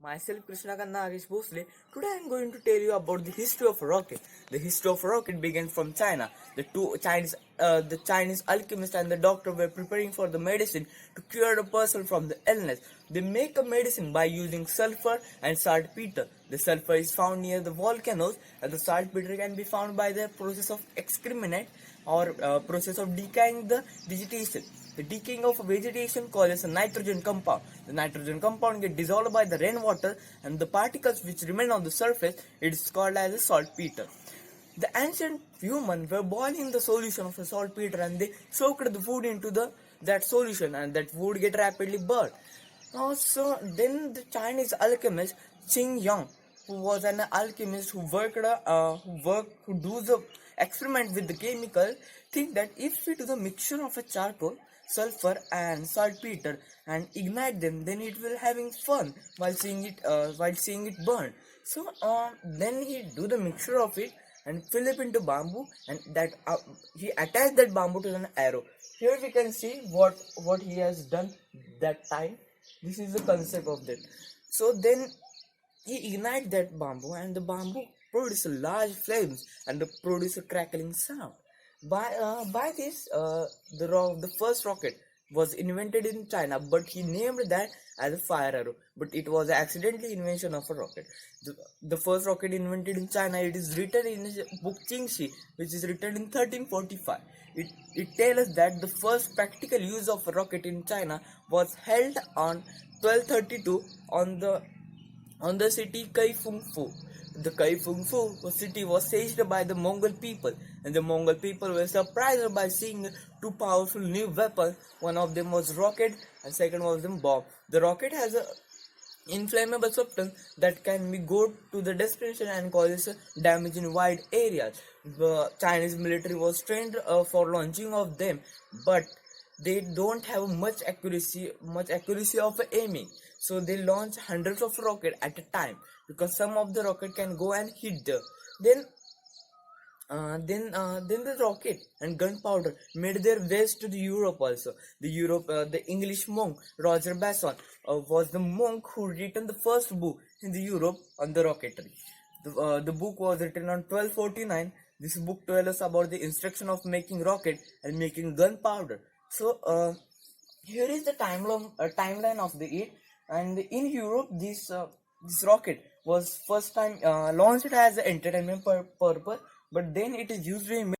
Myself, Krishna Nagesh Bhosle. Today I am going to tell you about the history of rocket. The history of rocket began from China. The Chinese alchemist and the doctor were preparing for the medicine to cure a person from the illness. They make a medicine by using sulfur and saltpeter. The sulfur is found near the volcanoes, and the saltpeter can be found by the process of excrement or process of decaying the vegetation. The decaying of vegetation causes a nitrogen compound. The nitrogen compound gets dissolved by the rainwater, and the particles which remain on the surface, it is called as a saltpeter. The ancient humans were boiling the solution of the saltpeter, and they soaked the food into that solution, and that would get rapidly burned. So then the Chinese alchemist Qing Yang, who was an alchemist who do the experiment with the chemical, think that if we do the mixture of a charcoal, sulfur and saltpeter and ignite them, then it will having fun while seeing it burn. So then he do the mixture of it and fill it into bamboo, and that he attached that bamboo to an arrow. Here we can see what he has done that time. This is the concept of that. So then he ignite that bamboo, and the bamboo produce large flames and produce a crackling sound. By this, the first rocket was invented in China, but he named that as a fire arrow. But it was an accidental invention of a rocket. The first rocket invented in China, it is written in a book Qingxi, which is written in 1345. It tells us that the first practical use of a rocket in China was held on 1232 on the city Kaifengfu. The Kaifengfu city was sieged by the Mongol people, and the Mongol people were surprised by seeing two powerful new weapons. One of them was rocket, and second was the bomb. The rocket has a inflammable substance that can be go to the destination and causes damage in wide areas. The Chinese military was trained for launching of them, but they don't have much accuracy of aiming. So they launch hundreds of rockets at a time, because some of the rocket can go and hit there. Then the rocket and gunpowder made their ways to the Europe also. The English monk Roger Basson was the monk who written the first book in the Europe on the rocketry. The book was written on 1249. This book tells us about the instruction of making rocket and making gunpowder. So here is the timeline of the it. And in Europe, this rocket was first time launched as an entertainment purpose, but then it is used in